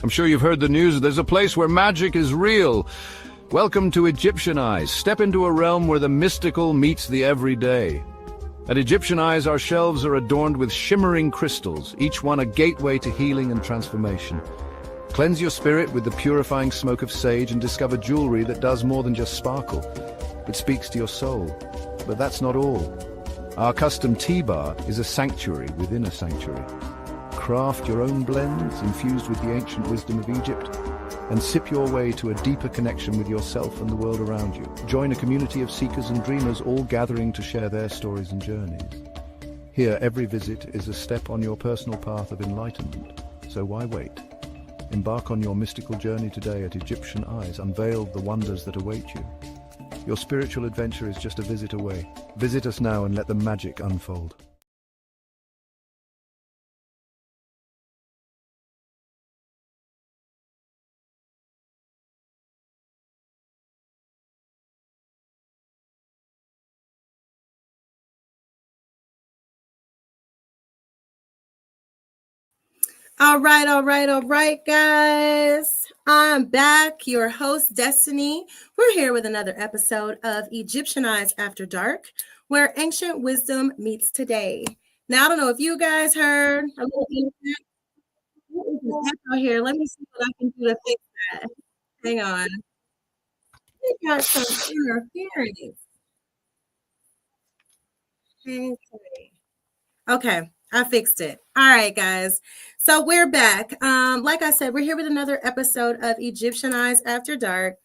I'm sure you've heard the news. There's a place where magic is real. Welcome to Egyptian Eyes. Step into a realm where the mystical meets the everyday. At Egyptian Eyes, our shelves are adorned with shimmering crystals, each one a gateway to healing and transformation. Cleanse your spirit with the purifying smoke of sage and discover jewelry that does more than just sparkle. It speaks to your soul. But that's not all. Our custom tea bar is a sanctuary within a sanctuary. Craft your own blends infused with the ancient wisdom of Egypt, and sip your way to a deeper connection with yourself and the world around you. Join a community of seekers and dreamers, all gathering to share their stories and journeys. Here, every visit is a step on your personal path of enlightenment. So why wait? Embark on your mystical journey today at Egyptian Eyes. Unveil the wonders that await you. Your spiritual adventure is just a visit away. Visit us now and let the magic unfold. All right, guys. I'm back, your host, Destiny. We're here with another episode of Egyptian Eyes After Dark, where ancient wisdom meets today. Now, I don't know if you guys heard a little echo here. Let me see what I can do to fix that. Hang on. We got some interference. Okay, I fixed it. All right, guys. So we're back. Like I said, we're here with another episode of Egyptian Eyes After Dark.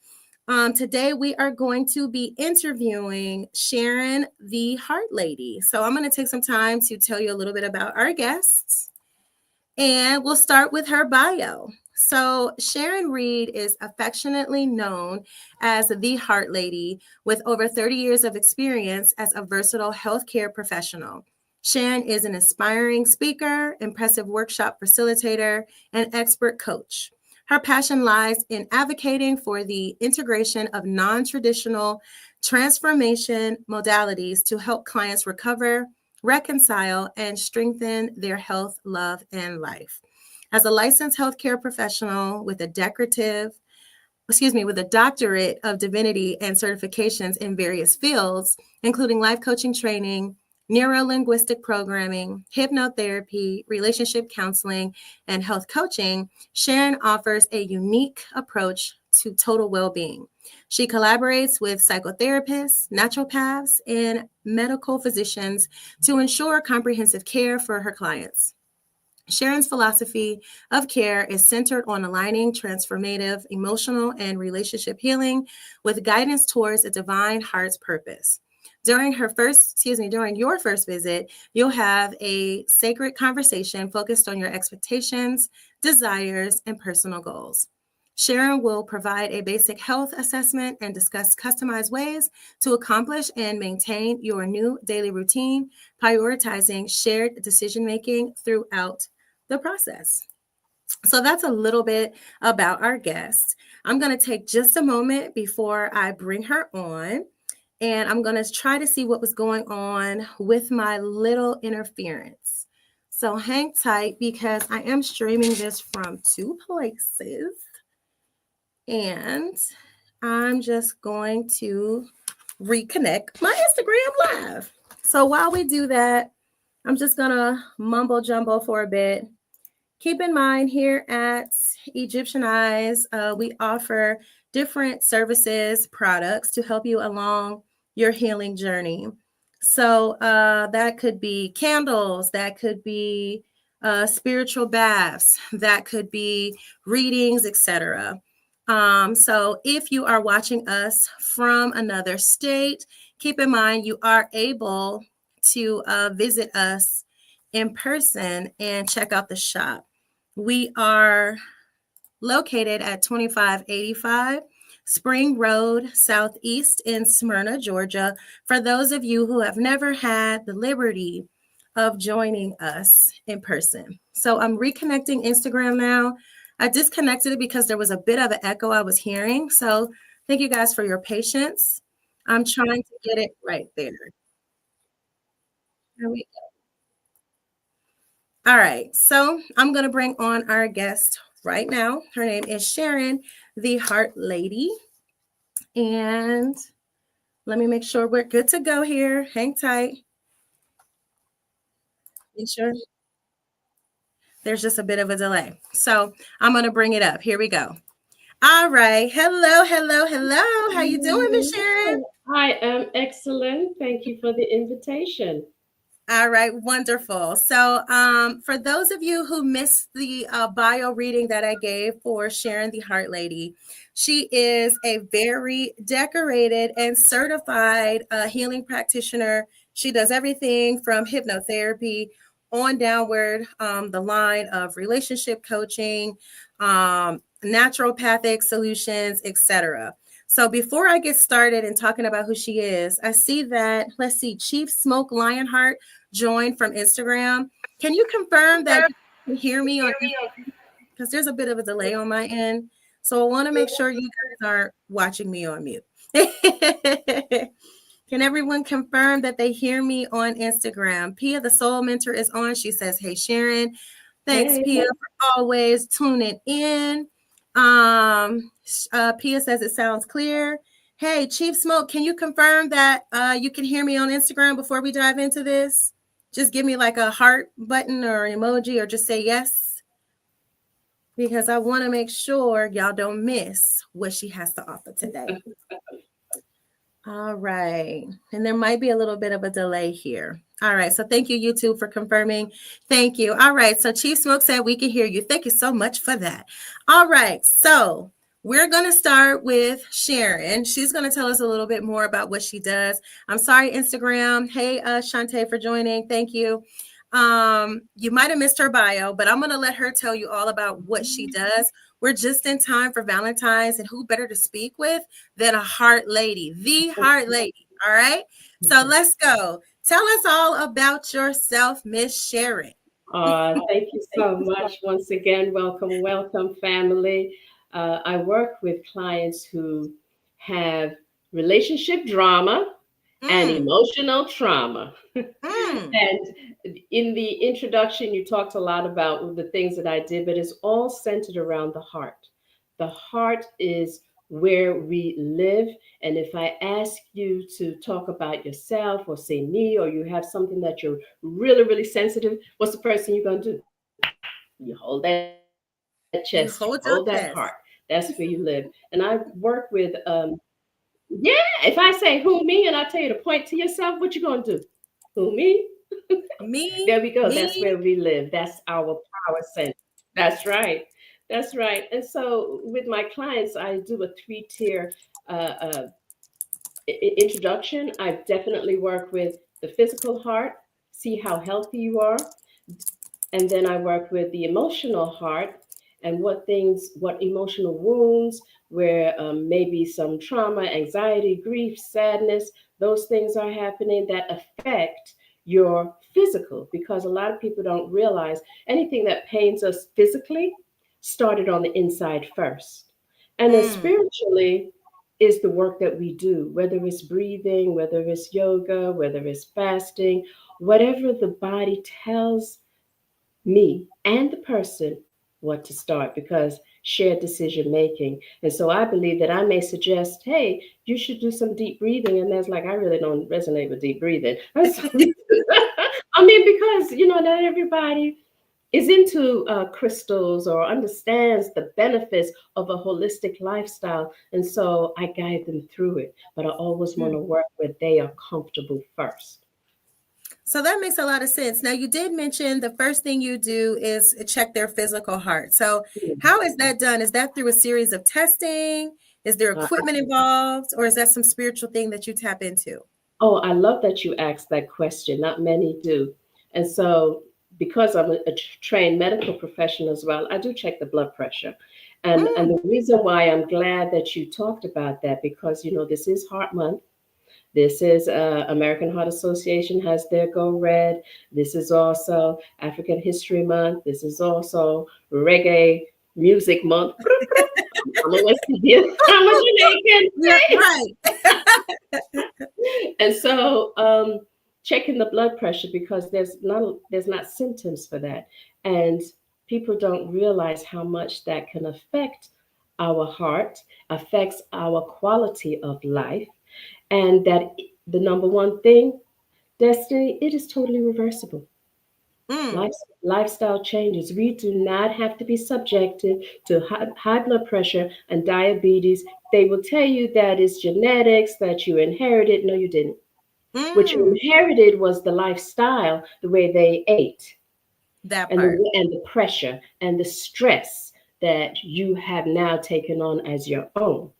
Today we are going to be interviewing Sharon, the Heart Lady. So I'm going to take some time to tell you a little bit about our guests, and we'll start with her bio. So Sharon Reed is affectionately known as the Heart Lady with over 30 years of experience as a versatile healthcare professional. Sharon is an inspiring speaker, impressive workshop facilitator, and expert coach. Her passion lies in advocating for the integration of non-traditional transformation modalities to help clients recover, reconcile, and strengthen their health, love, and life. As a licensed healthcare professional with a doctorate of divinity and certifications in various fields, including life coaching training, neuro-linguistic programming, hypnotherapy, relationship counseling, and health coaching, Sharon offers a unique approach to total well-being. She collaborates with psychotherapists, naturopaths, and medical physicians to ensure comprehensive care for her clients. Sharon's philosophy of care is centered on aligning transformative, emotional, and relationship healing with guidance towards a divine heart's purpose. During your first visit, you'll have a sacred conversation focused on your expectations, desires, and personal goals. Sharon will provide a basic health assessment and discuss customized ways to accomplish and maintain your new daily routine, prioritizing shared decision-making throughout the process. So that's a little bit about our guest. I'm going to take just a moment before I bring her on, and I'm going to try to see what was going on with my little interference. So hang tight because I am streaming this from two places. And I'm just going to reconnect my Instagram Live. So while we do that, I'm just going to mumbo jumbo for a bit. Keep in mind, here at Egyptian Eyes, we offer different services, products to help you along your healing journey. So that could be candles, that could be spiritual baths, that could be readings, etc. So if you are watching us from another state, keep in mind you are able to visit us in person and check out the shop. We are located at 2585 Spring Road, Southeast in Smyrna, Georgia, for those of you who have never had the liberty of joining us in person. So I'm reconnecting Instagram now. I disconnected it because there was a bit of an echo I was hearing. So thank you guys for your patience. I'm trying to get it right there. There we go. All right, so I'm going to bring on our guest right now. Her name is Sharon, the Heart Lady. And let me make sure we're good to go here. Hang tight. Make sure there's just a bit of a delay. So I'm going to bring it up. Here we go. All right. Hello, hello, hello. How you doing, Miss Sharon? I am excellent. Thank you for the invitation. All right, wonderful. So, for those of you who missed the bio reading that I gave for Sharon the Heart Lady, she is a very decorated and certified healing practitioner. She does everything from hypnotherapy on downward the line of relationship coaching, naturopathic solutions, etc. So before I get started in talking about who she is, I see that, let's see, Chief Smoke Lionheart joined from Instagram. Can you confirm that you can hear me on, because there's a bit of a delay on my end. So I want to make sure you guys aren't watching me on mute. Can everyone confirm that they hear me on Instagram? Pia, the Soul Mentor, is on. She says, hey, Sharon. Thanks, Hey. Pia, for always tuning in. Pia says it sounds clear. Hey, Chief Smoke, can you confirm that you can hear me on Instagram before we dive into this? Just give me like a heart button or emoji, or just say yes, because I want to make sure y'all don't miss what she has to offer today. All right. And there might be a little bit of a delay here. All right. So thank you, YouTube, for confirming. Thank you. All right. So Chief Smoke said we can hear you. Thank you so much for that. All right. So we're going to start with Sharon. She's going to tell us a little bit more about what she does. I'm sorry, Instagram. Hey, Shantae, for joining. Thank you. You might have missed her bio, but I'm going to let her tell you all about what she does. We're just in time for Valentine's, and who better to speak with than a heart lady, the heart lady. All right. So let's go. Tell us all about yourself, Miss Sharon. Thank you so much. Once again, welcome, welcome, family. I work with clients who have relationship drama and emotional trauma. And in the introduction, you talked a lot about the things that I did, but it's all centered around the heart. The heart is where we live. And if I ask you to talk about yourself or say me, or you have something that you're really, really sensitive, what's the first thing you're going to do? You hold that chest, you hold that heart. That's where you live. And I work with, yeah, if I say who me and I tell you to point to yourself, what you going to do? Who me? Me, There we go. That's me. where we live. That's our power center. That's right. That's right. And so with my clients, I do a three-tier uh, uh, introduction. I definitely work with the physical heart, see how healthy you are. And then I work with the emotional heart and what things, what emotional wounds, where maybe some trauma, anxiety, grief, sadness, those things are happening that affect your physical. Because a lot of people don't realize anything that pains us physically started on the inside first. And then spiritually is the work that we do, whether it's breathing, whether it's yoga, whether it's fasting, whatever the body tells me and the person what to start, because shared decision making. And so I believe that I may suggest, hey, you should do some deep breathing. And that's like, I really don't resonate with deep breathing. I mean, because, not everybody is into crystals or understands the benefits of a holistic lifestyle. And so I guide them through it. But I always want to work where they are comfortable first. So that makes a lot of sense. Now, you did mention the first thing you do is check their physical heart. So how is that done? Is that through a series of testing? Is there equipment involved, or is that some spiritual thing that you tap into? Oh, I love that you asked that question. Not many do. And so, because I'm a trained medical professional as well, I do check the blood pressure. And the reason why I'm glad that you talked about that, because, this is Heart Month. This is American Heart Association has their Go Red. This is also African History Month. This is also Reggae Music Month. I'm a West Indian. I'm a Jamaican. Yeah, right. And so checking the blood pressure, because there's not symptoms for that. And people don't realize how much that can affect our heart, affects our quality of life, and that the number one thing, Destiny, it is totally reversible. Mm, Life, lifestyle changes. We do not have to be subjected to high blood pressure and diabetes. They will tell you that it's genetics, that you inherited. No, you didn't. What you mm, inherited was the lifestyle, the way they ate, that and part. the pressure and the stress that you have now taken on as your own.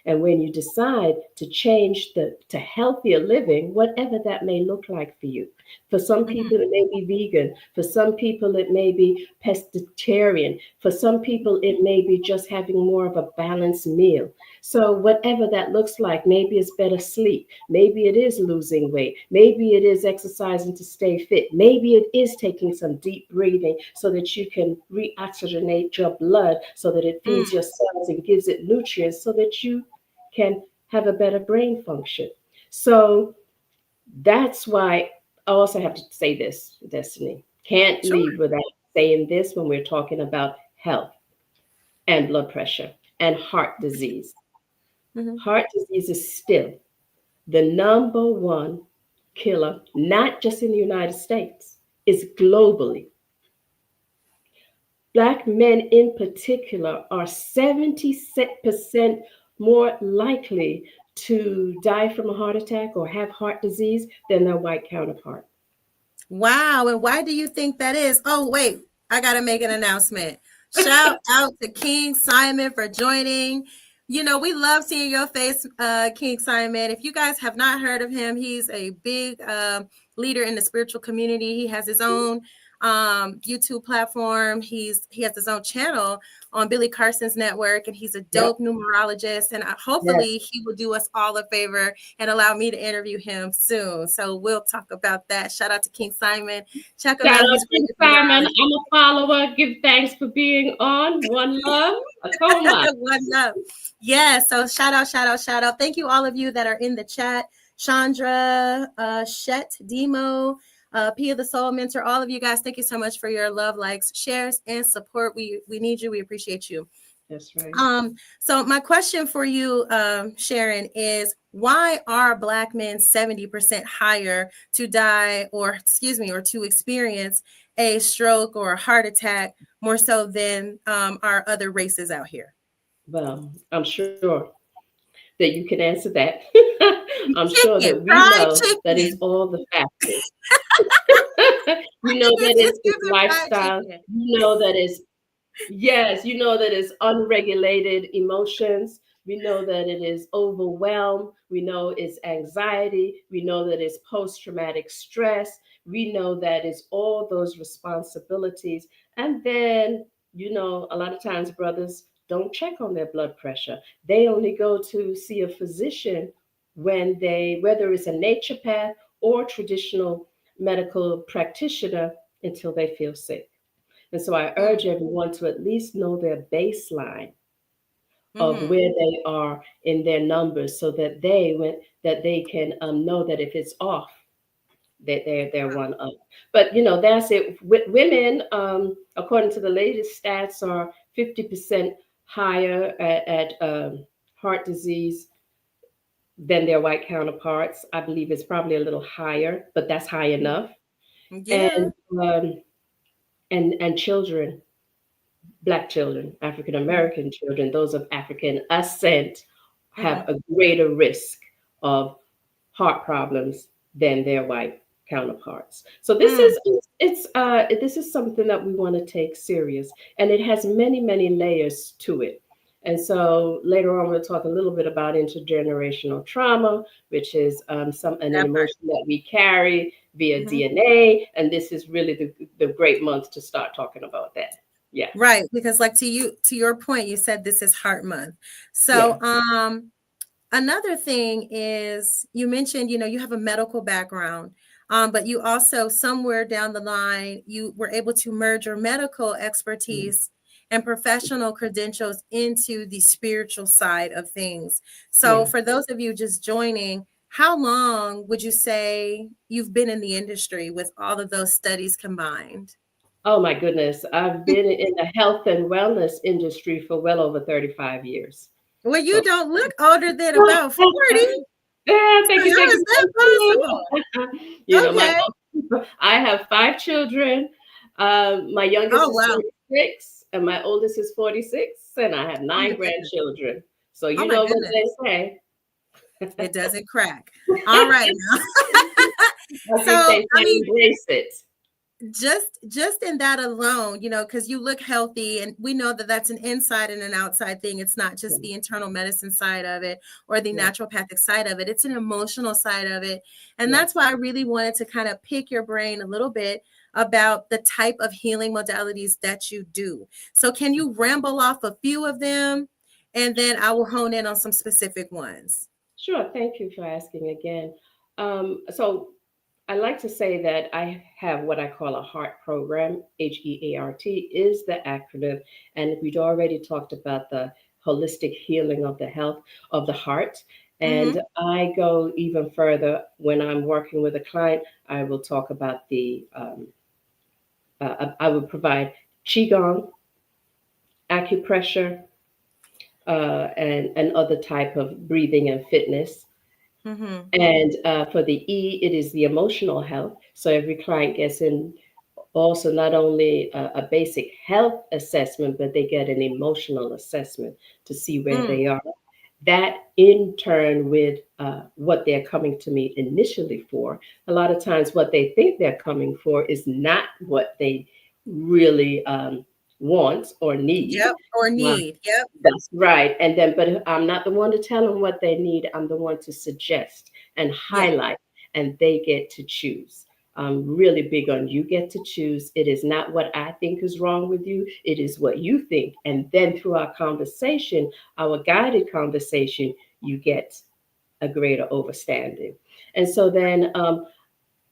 And when you decide to change to healthier living, whatever that may look like for you. For some Mhm. people, it may be vegan. For some people, it may be pescatarian. For some people, it may be just having more of a balanced meal. So, whatever that looks like, maybe it's better sleep. Maybe it is losing weight. Maybe it is exercising to stay fit. Maybe it is taking some deep breathing so that you can reoxygenate your blood so that it Mm, feeds your cells and gives it nutrients so that you can have a better brain function. So that's why I also have to say this, Destiny. Can't sure. leave without saying this when we're talking about health and blood pressure and heart disease. Mhm. Heart disease is still the number one killer, not just in the United States, it's globally. Black men in particular are 70% more likely to die from a heart attack or have heart disease than their white counterpart. Wow. And why do you think that is? Oh, wait, I got to make an announcement. Shout out to King Simon for joining. You know, we love seeing your face, King Simon. If you guys have not heard of him, he's a big leader in the spiritual community. He has his own YouTube platform. He has his own channel on Billy Carson's network, and he's a Yep. dope numerologist. And Yes. hopefully, he will do us all a favor and allow me to interview him soon. So we'll talk about that. Shout out to King Simon. Check him Shout out. out He's to bringing Simon. I'm a follower. Give thanks for being on. One love. A coma. One up. Yeah. So shout out, shout out, shout out. Thank you, all of you that are in the chat. Chandra, Shet, Demo, Pia the Soul Mentor, all of you guys, thank you so much for your love, likes, shares, and support. We need you. We appreciate you. That's right. So my question for you, Sharon, is why are Black men 70% higher to die, or excuse me, or to experience a stroke or a heart attack more so than our other races out here? Well, I'm sure that you can answer that. I'm sure that Chicken, we fried know that it's chicken. all the factors. I You know think that it's it's giving fried lifestyle. chicken. You know that it's Yes, you know that it's unregulated emotions. We know that it is overwhelm. We know it's anxiety. We know that it's post traumatic stress. We know that it's all those responsibilities. And then, a lot of times brothers don't check on their blood pressure. They only go to see a physician whether it's a naturopath or traditional medical practitioner, until they feel sick. And so I Mm, urge everyone to at least know their baseline of mhm. where they are in their numbers, so that they can know that if it's off, that they're one up. But that's it. Women, according to the latest stats, are 50% higher at heart disease than their white counterparts. I believe it's probably a little higher, but that's high enough. Yeah. And um, and children, Black children, African Mhm, American children, those of African ascent, have mhm, a greater risk of heart problems than their white counterparts. So mm. this is something that we want to take serious, and it has many layers to it. And so later on, we'll talk a little bit about intergenerational trauma, which is an That part. emotion that we carry via Mhm. DNA. And this is really the great month to start talking about that. Yeah, Right, because like to your point, you said this is Heart Month. yeah, So another thing is you mentioned, you have a medical background, but you also somewhere down the line, you were able to merge your medical mm, expertise and professional credentials into the spiritual side of things. So yeah. for those of you just joining, how long would you say you've been in the industry with all of those studies combined? Oh my goodness. I've been in the health and wellness industry for well over 35 years. Well, you So don't look older than about 40. yeah, So thank you, thank how is you, that possible? thank you. You know, Okay. I have 5 children. My youngest Oh, is wow. 36 and my oldest is 46, and I have Oh, my nine goodness. grandchildren. So Oh, you my know what goodness. they say. It doesn't crack. All right now. I So, think they I say mean, embrace it. just in that alone, because you look healthy, and we know that that's an inside and an outside thing. It's not just the internal medicine side of it or the Yeah, naturopathic side of it. It's an emotional side of it. And yeah, that's why I really wanted to kind of pick your brain a little bit about the type of healing modalities that you do. So can you ramble off a few of them, and then I will hone in on some specific ones. sure. Thank you for asking again. So I like to say that I have what I call a heart program. HEART is the acronym, and we'd already talked about the holistic healing of the health of the heart. Mm-hmm. And I go even further when I'm working with a client. I will talk about I will provide qigong, acupressure, and other type of breathing and fitness. Mm-hmm. And for the E, it is the emotional health. So every client gets in also not only a basic health assessment, but they get an emotional assessment to see where Mm. they are. That in turn with what they're coming to me initially for. A lot of times, what they think they're coming for is not what they really want or need. Yep. Or Uh, need. Yep. that's right. And then, but I'm not the one to tell them what they need. I'm the one to suggest and Yeah. highlight, and they get to choose. I'm really big on you get to choose. It is not what I think is wrong with you, it is what you think. And then through our conversation, our guided conversation, you get a greater understanding. And so then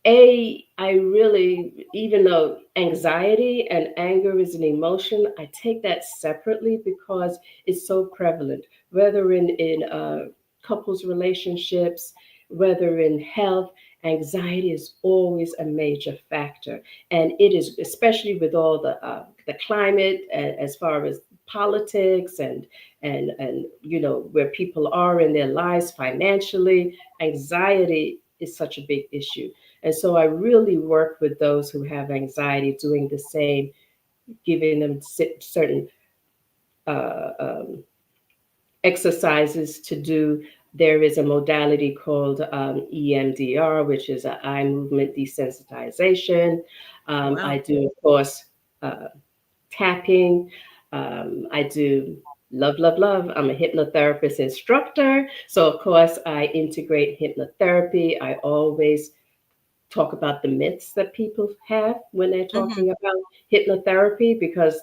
I really, even though anxiety and anger is an emotion, I take that separately because it's so prevalent, whether in couples relationships, whether in health. Anxiety is always a major factor, and it is especially with all the climate, as far as politics and where people are in their lives financially. Anxiety is such a big issue. And so I really work with those who have anxiety, doing the same, giving them certain uh, um, exercises to do. There is a modality called EMDR, which is an eye movement desensitization. Oh, wow. I do, of course, uh, tapping. I do love, love, love. I'm a hypnotherapist instructor. So, of course, I integrate hypnotherapy. I always talk about the myths that people have when they're Mm-hmm. talking about hypnotherapy because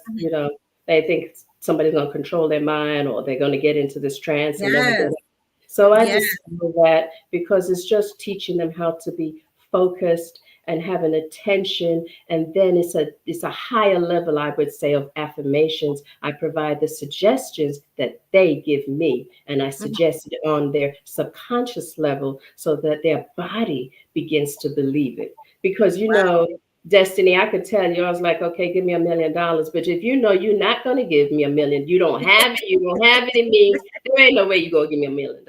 they think somebody's going to control their mind or they're going to get into this trance and never get Yes. up. So I Yes. dispel that because it's just teaching them how to be focused and have an attention, and then it's a higher level, I would say, of affirmations. I provide the suggestions that they give me, and I Mhm. suggest it on their subconscious level so that their body begins to believe it. Because Wow. Destiny, I could tell you, I was like, okay, give me $1 million. But if you know you're not going to give me a million, you don't have it, you don't have any means, there ain't no way you're going to give me $1 million,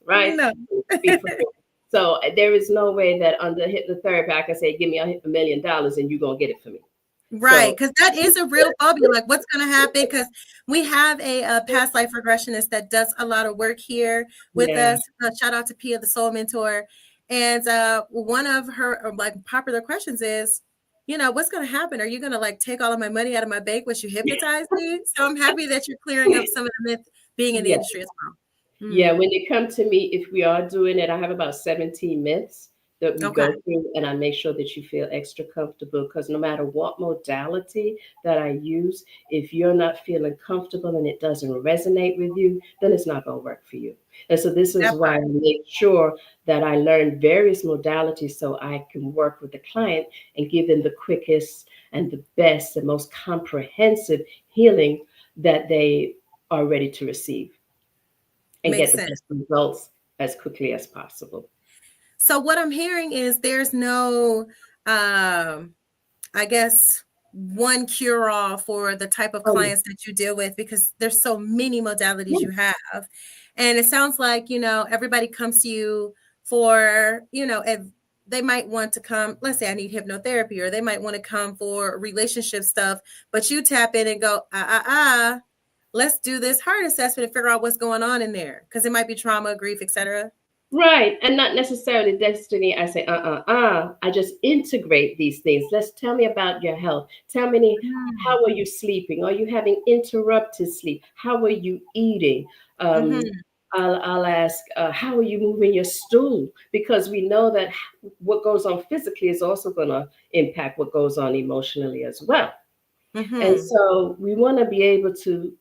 right? No. Be for real. So there is no way that under hypnotherapy, I can say, give me $1 million and you're going to get it for me. Right, So, because that is a real phobia. Like, what's going to happen? Because we have a past life regressionist that does a lot of work here with yeah, us. Shout out to Pia, the soul mentor. And one of her like popular questions is, what's going to happen? Are you going to like take all of my money out of my bank once you hypnotize me? So I'm happy that you're clearing up some of the myth being in the yeah. industry as well. Yeah, Mm, when they come to me, if we are doing it, I have about 17 myths that we okay. go through, and I make sure that you feel extra comfortable because no matter what modality that I use, if you're not feeling comfortable and it doesn't resonate with you, then it's not going to work for you. And so this is That why part. I make sure that I learn various modalities so I can work with the client and give them the quickest and the best and most comprehensive healing that they are ready to receive and get Makes the sense. best results as quickly as possible. So what I'm hearing is there's no, I guess, one cure all for the type of Oh, clients that you deal with, because there's so many modalities yeah. you have. And it sounds like, everybody comes to you for, if they might want to come, let's say I need hypnotherapy, or they might want to come for relationship stuff, but you tap in and go, let's do this heart assessment and figure out what's going on in there. Because it might be trauma, grief, etc. Right. And not necessarily destiny. I say, I just integrate these things. Let's tell me about your health. Tell me, Mm-hmm. how are you sleeping? Are you having interrupted sleep? How are you eating? Um, I'll ask, how are you moving your stool? Because we know that what goes on physically is also going to impact what goes on emotionally as well. And Mm-hmm. so we want to be able to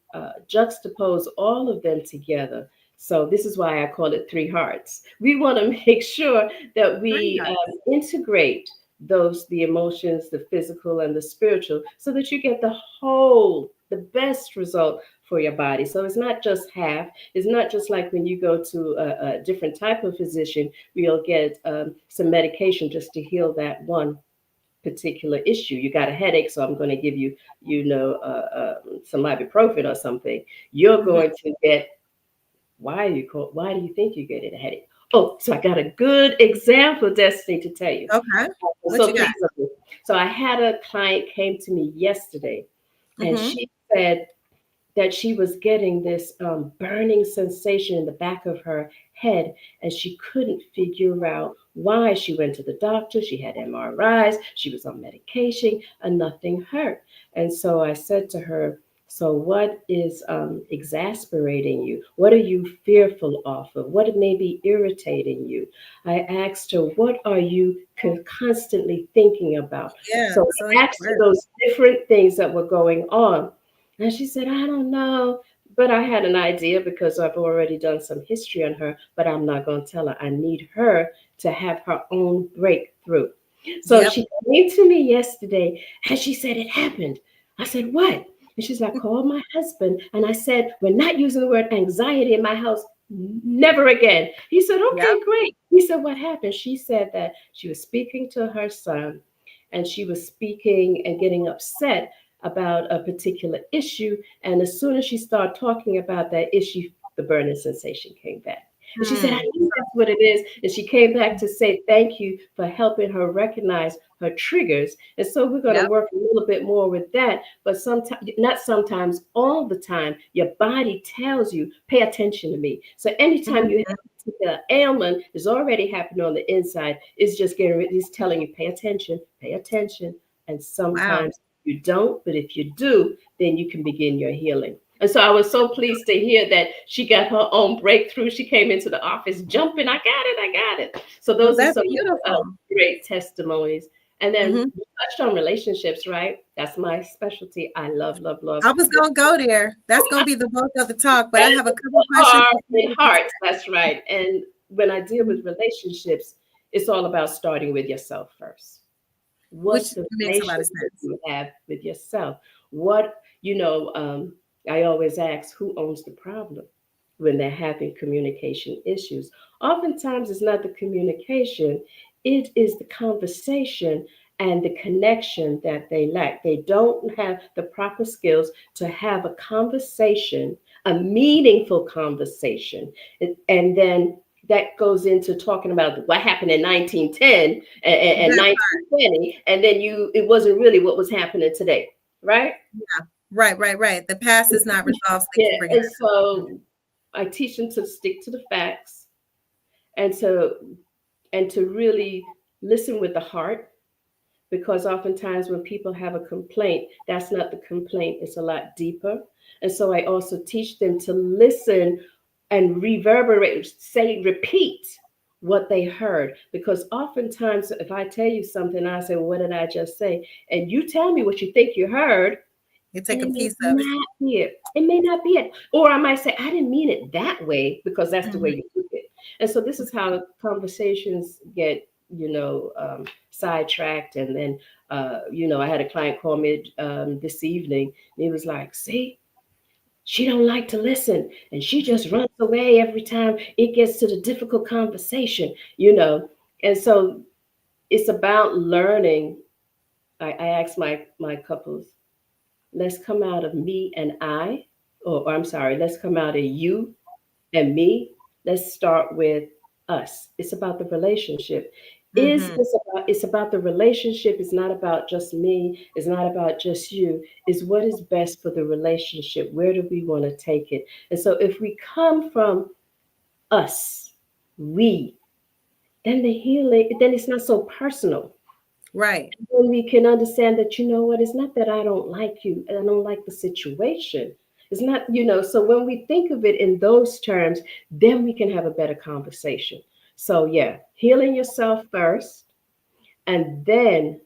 juxtapose all of them together. So this is why I call it three hearts. We want to make sure that Three we hearts. integrate the emotions, the physical, and the spiritual, so that you get the whole, the best result for your body. So it's not just half. It's not just like when you go to a different type of physician, you'll get some medication just to heal that one particular issue. You got a headache, so I'm going to give you, some ibuprofen or something. You're Mm-hmm. going to get, why do you think you're getting a headache? Oh, so I got a good example, Destiny, to tell you. Okay. What So you got? please, so I had a client came to me yesterday, and Mm-hmm. she said that she was getting this burning sensation in the back of her head, and she couldn't figure out why. She went to the doctor, she had MRIs, she was on medication, and nothing hurt. And so I said to her, so what is exasperating you? What are you fearful of? What may be irritating you? I asked her, what are you constantly thinking about? Yeah. So So I asked her those different things that were going on. And she said, I don't know. But I had an idea because I've already done some history on her, but I'm not going to tell her. I need her to have her own breakthrough. So Yep. she came to me yesterday and she said, it happened. I said, what? And she's like, I called my husband and I said, we're not using the word anxiety in my house. Never again. He said, Yep. okay, great. He said, what happened? She said that she was speaking to her son and she was speaking and getting upset about a particular issue. And as soon as she started talking about that issue, the burning sensation came back. And she said, I Hmm. knew that's what it is. And she came back to say thank you for helping her recognize her triggers. And so we're going to Yep. work a little bit more with that. But sometimes, not sometimes, all the time, your body tells you, pay attention to me. So anytime you Mhm. have a particular ailment is already happening on the inside, it's just it's telling you, pay attention, pay attention. And Wow. sometimes you don't, but if you do, then you can begin your healing. And so I was so pleased to hear that she got her own breakthrough. She came into the office jumping, I got it, I got it. So Well, those are that's some beautiful. great testimonies. And then Hmm. you touched on relationships, right? That's my specialty. I love, love, love. I was gonna go there. That's gonna be the bulk of the talk, but I have a couple questions Heart before and we get to hearts, that's right. And when I deal that. with relationships, it's all about starting with yourself first. Which What's the makes a lot of relationship sense. you have with yourself? What, I always ask, who owns the problem when they're having communication issues? Oftentimes, it's not the communication, it is the conversation and the connection that they lack. They don't have the proper skills to have a conversation, a meaningful conversation. And then that goes into talking about what happened in 1910 and That 1920, and then it wasn't really what was happening today, right? right, right, right. The past is not resolved, so they Yeah, keep bringing and it up. so I teach them to stick to the facts and to really listen with the heart, because oftentimes when people have a complaint, that's not the complaint, it's a lot deeper. And so I also teach them to listen and reverberate, say, repeat what they heard. Because oftentimes, if I tell you something, I say, well, what did I just say? And you tell me what you think you heard, You take and a it may piece of it. not be it. It may not be it. Or I might say, I didn't mean it that way because that's the way Mhm. you took it. And so this is how conversations get, sidetracked. And then, I had a client call me this evening, and he was like, see, she don't like to listen. And she just runs away every time it gets to the difficult conversation. And so it's about learning I ask my couples, let's come out of me and I, or I'm sorry, let's come out of you and me. Let's start with us. It's about the relationship. Is Mm-hmm. this about, it's about the relationship. It's not about just me. It's not about just you. It's what is best for the relationship. Where do we want to take it? And so if we come from us, we, then the healing, then it's not so personal. Right. When we can understand that, you know what, it's not that I don't like you and I don't like the situation. It's not, so when we think of it in those terms, then we can have a better conversation. So, yeah, healing yourself first and then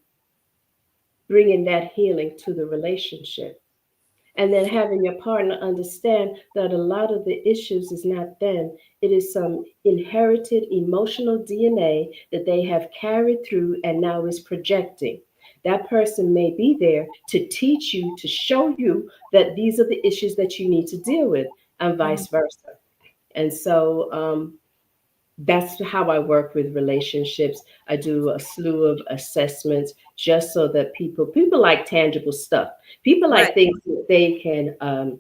bringing that healing to the relationship. And then having your partner understand that a lot of the issues is not them, it is some inherited emotional DNA that they have carried through and now is projecting. That person may be there to teach you, to show you that these are the issues that you need to deal with, and Mhm. vice versa. And so that's how I work with relationships. I do a slew of assessments just so that people like tangible stuff. People Right. like things that they can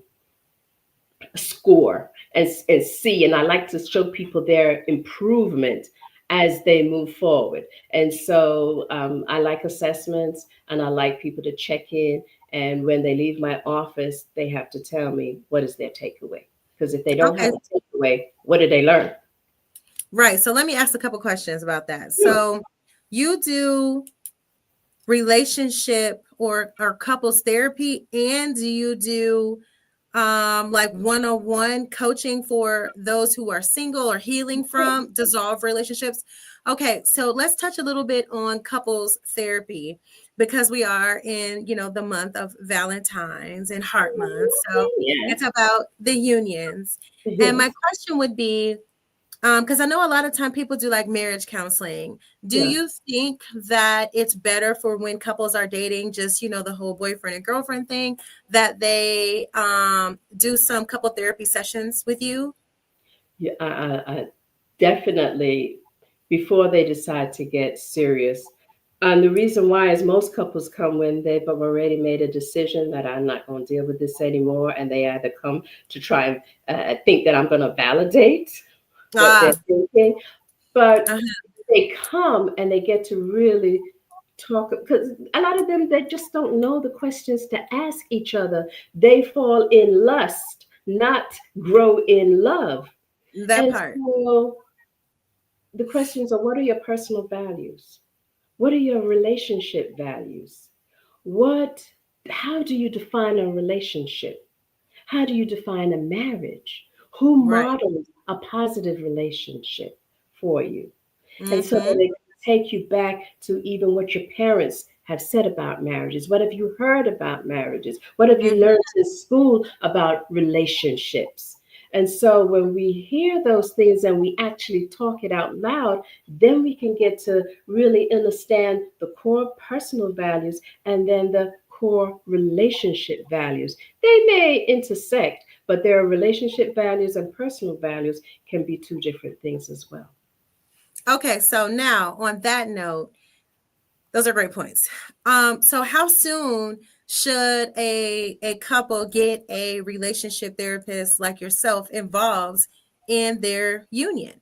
score and see. And I like to show people their improvement as they move forward. And so I like assessments and I like people to check in. And when they leave my office, they have to tell me what is their takeaway. Because if they don't Okay. have a takeaway, what did they learn? Right. So let me ask a couple questions about that. Yeah. So you do relationship or couples therapy, and do you do like one-on-one coaching for those who are single or healing from dissolved relationships? Okay, so let's touch a little bit on couples therapy because we are in, the month of Valentine's and Heart Month. So Yeah. it's about the unions. And my Yes. question would be, because I know a lot of time people do like marriage counseling. Do Yeah. you think that it's better for when couples are dating, just the whole boyfriend and girlfriend thing, that they do some couple therapy sessions with you? Yeah. I definitely before they decide to get serious. And the reason why is most couples come when they've already made a decision that I'm not going to deal with this anymore, and they either come to try and think that I'm going to validate what Ah, they're thinking, but uh-huh. they come and they get to really talk because a lot of them they just don't know the questions to ask each other. They fall in lust, not grow in love. That And part. so the questions are, what are your personal values? What are your relationship values? What how do you define a relationship? How do you define a marriage? Who Right. modeled a positive relationship for you? And so Mm-hmm. they take you back to even what your parents have said about marriages. What have you heard about marriages? What have you Mm-hmm. learned in school about relationships? And so when we hear those things and we actually talk it out loud, then we can get to really understand the core personal values and then the core relationship values. They may intersect, but their relationship values and personal values can be two different things as well. Okay, so now on that note, those are great points. So how soon should a couple get a relationship therapist like yourself involved in their union?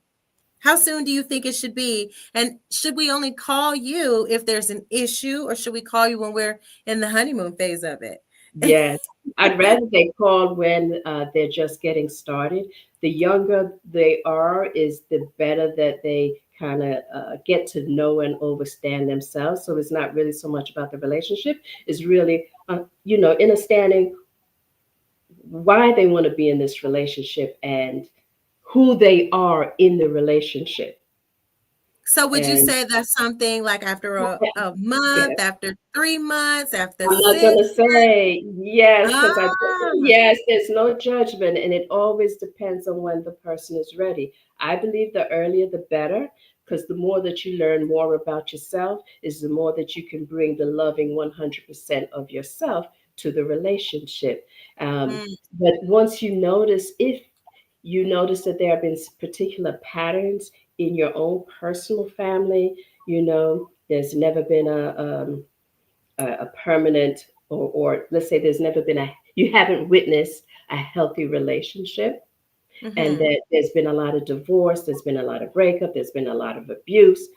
How soon do you think it should be? And should we only call you if there's an issue, or should we call you when we're in the honeymoon phase of it? Yes, I'd rather they call when they're just getting started. The younger they are, is the better that they kind of get to know and understand themselves. So it's not really so much about the relationship. It's really, understanding why they want to be in this relationship and who they are in the relationship. So would you And say that's something like after a month, yes. after 3 months, after I'm not gonna 6 months? say yes because I Ah, yes, there's no judgment, and it always depends on when the person is ready. I believe the earlier the better, because the more that you learn more about yourself, is the more that you can bring the loving 100% of yourself to the relationship. Um, mm, but once you notice, if you notice that there have been particular patterns in your own personal family, there's never been a permanent, or let's say there's never been you haven't witnessed a healthy relationship, and Mm-hmm. that there's been a lot of divorce, there's been a lot of breakup, there's been a lot of abuse,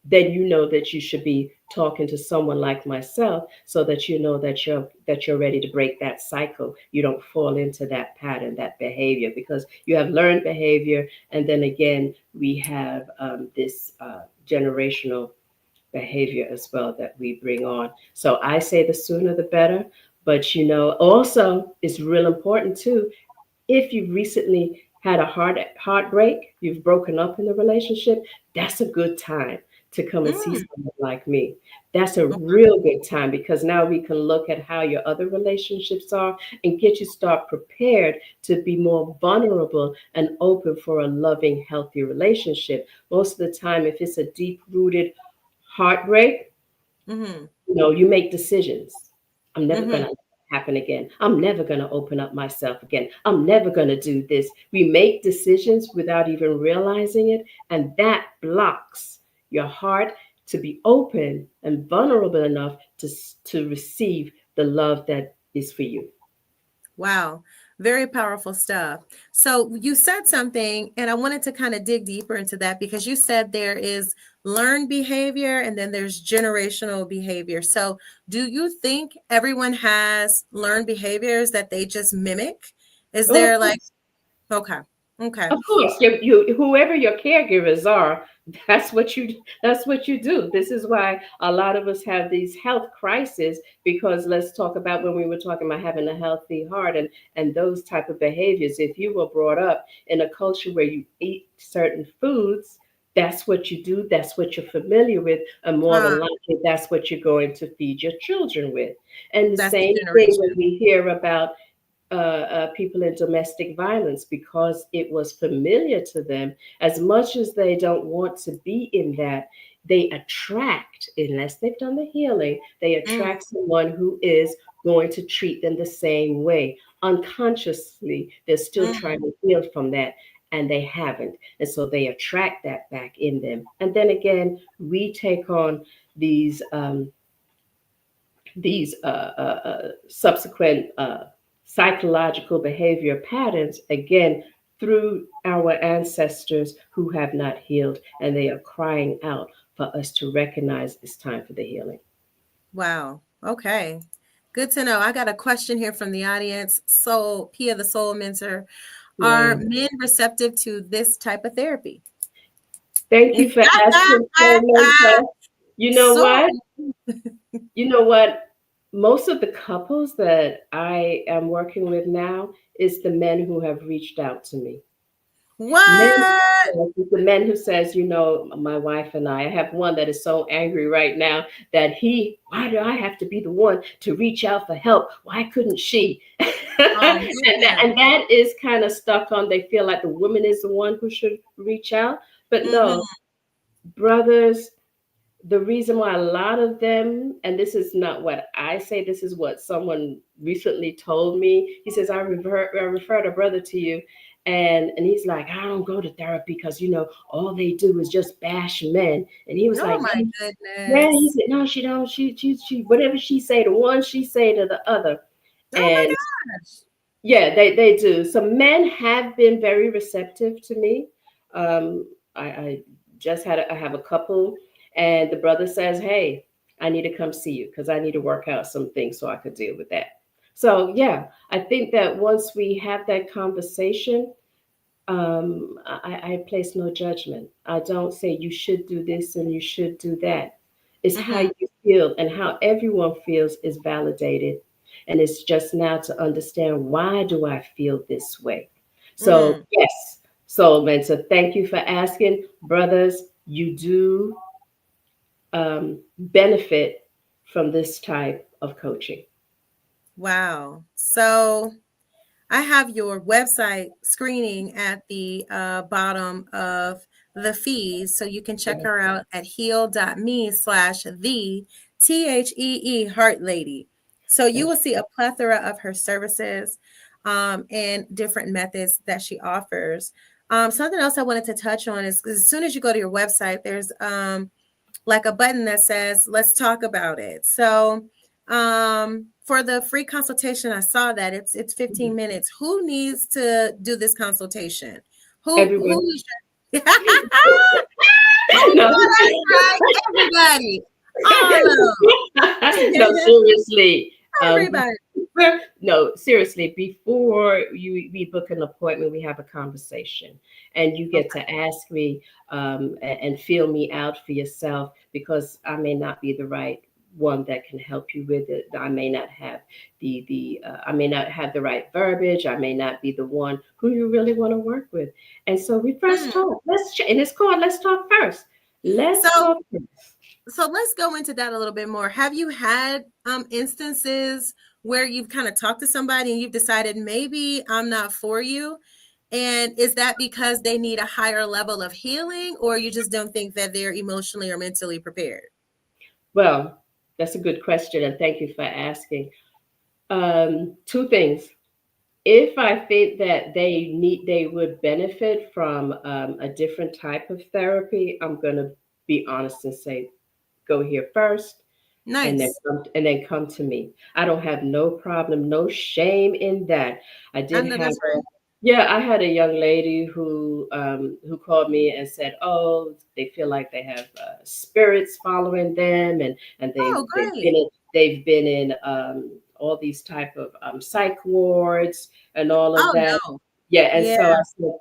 then you know that you should be talking to someone like myself, so that you know that you're ready to break that cycle. You don't fall into that pattern, that behavior, because you have learned behavior, and then again we have this generational behavior as well that we bring on. So I say the sooner the better. But also it's real important too, if you've recently had a heartbreak, you've broken up in the relationship, that's a good time to come and see Mm. someone like me. That's a real good time, because now we can look at how your other relationships are and get you start prepared to be more vulnerable and open for a loving, healthy relationship. Most of the time, if it's a deep rooted heartbreak, Mm-hmm. you make decisions. I'm never Mm-hmm. going to happen again. I'm never going to open up myself again. I'm never going to do this. We make decisions without even realizing it, and that blocks your heart to be open and vulnerable enough to receive the love that is for you. Wow. Very powerful stuff. So you said something, and I wanted to kind of dig deeper into that, because you said there is learned behavior and then there's generational behavior. So do you think everyone has learned behaviors that they just mimic? Is Oh, of there like, course. okay, okay. Of course, whoever your caregivers are, that's what you do. This is why a lot of us have these health crises, because let's talk about when we were talking about having a healthy heart and those type of behaviors. If you were brought up in a culture where you eat certain foods, that's what you do. That's what you're familiar with, and more Uh, than likely, that's what you're going to feed your children with. And the that's the same thing when generation. we hear about people in domestic violence, because it was familiar to them. As much as they don't want to be in that, they attract, unless they've done the healing, they Mm, attract someone who is going to treat them the same way. Unconsciously, they're still mm, trying to heal from that, and they haven't. And so they attract that back in them. And then again, we take on these. Subsequent psychological behavior patterns, again, through our ancestors who have not healed, and they are crying out for us to recognize it's time for the healing. wow. Okay. Good to know. I got a question here from the audience. So, Pia, the soul mentor, are Yeah. men receptive to this type of therapy? Thank you for asking, Samantha. You know So, what? You know what? Most of the couples that I am working with now is the men who have reached out to me. Men, what? it's the men who says, my wife and I have one that is so angry right now that why do I have to be the one to reach out for help? Why couldn't she? Oh, and that, man. and that is kind of stuck on, they feel like the woman is the one who should reach out. But no, Hmm. brothers, the reason why a lot of them, and this is not what I say, this is what someone recently told me. He says, I referred a brother to you, and he's like, I don't go to therapy because all they do is just bash men. And he was Oh, like, my yeah, yeah. He goodness. said, no, she don't. She whatever she say to one, she say to the other. Oh, my And gosh. yeah, they do. So men have been very receptive to me. I just I have a couple, and the brother says, "Hey, I need to come see you because I need to work out some things so I could deal with that." So yeah, I think that once we have that conversation, I place no judgment. I don't say you should do this and you should do that. It's how Hmm. you feel, and how everyone feels is validated. And it's just now to understand, why do I feel this way? So, Mm. yes, so Mensa, thank you for asking. Brothers, you do benefit from this type of coaching. Wow. So, I have your website screening at the bottom of the feed. So you can check Yeah. her out at heal.me/the THEE Heart Lady. So you will see a plethora of her services and different methods that she offers. Something else I wanted to touch on is, as soon as you go to your website, there's like a button that says, let's talk about it. So for the free consultation, I saw that it's 15 minutes. Who needs to do this consultation? Everyone. Who is your oh, No. that's right. Everybody. All of No, them. seriously. Everybody. No, seriously, before we book an appointment, we have a conversation, and you get Okay. to ask me and feel me out for yourself, because I may not be the right one that can help you with it. I may not have I may not have the right verbiage. I may not be the one who you really want to work with. And so we first Hmm. talk. And it's called Let's Talk First. Let's So talk first. so let's go into that a little bit more. Have you had instances where you've kind of talked to somebody and you've decided maybe I'm not for you? And is that because they need a higher level of healing, or you just don't think that they're emotionally or mentally prepared? Well, that's a good question, and thank you for asking. Two things. If I think that they would benefit from a different type of therapy, I'm going to be honest and say, go here first, Nice. and then come to me. I don't have no problem, no shame in that. I I did know have that's right. Yeah, I had a young lady who called me and said, "Oh, they feel like they have spirits following them, and Oh, great. they've been in all these type of psych wards and all of Oh, that." no. Yeah, and Yeah, so I said,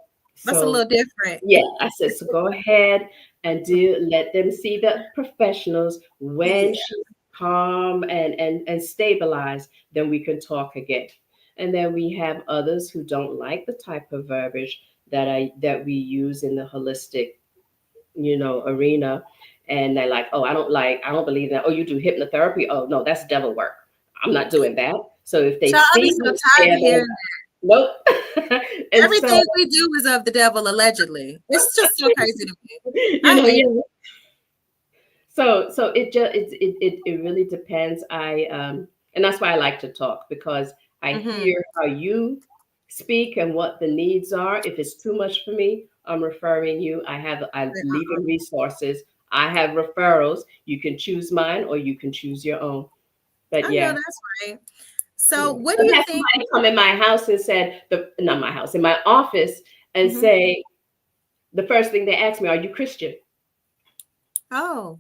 that's a so little different. yeah, I said, so go ahead and let them see the professionals. When Yeah. she's calm and stabilized, then we can talk again. And then we have others who don't like the type of verbiage that we use in the holistic, arena. And they're like, oh, I don't believe that. Oh, you do hypnotherapy? Oh, no, that's devil work. I'm not doing that. So if they Child, I'll be see so me, tired of they're hearing like, nope. And so, everything we do is of the devil, allegedly. It's just so crazy to me. I hate yeah. So it really depends. And that's why I like to talk, because I it. Hmm. hear how you speak and what the needs are. If it's too much for me, I'm referring you. I'm leaving resources. I have referrals. You can choose mine or you can choose your own. But I know yeah, that's right. So, yeah. what do I've you had think? somebody come in my house and said, not my house, in my office, and Mhm. say, the first thing they ask me, "Are you Christian?" Oh,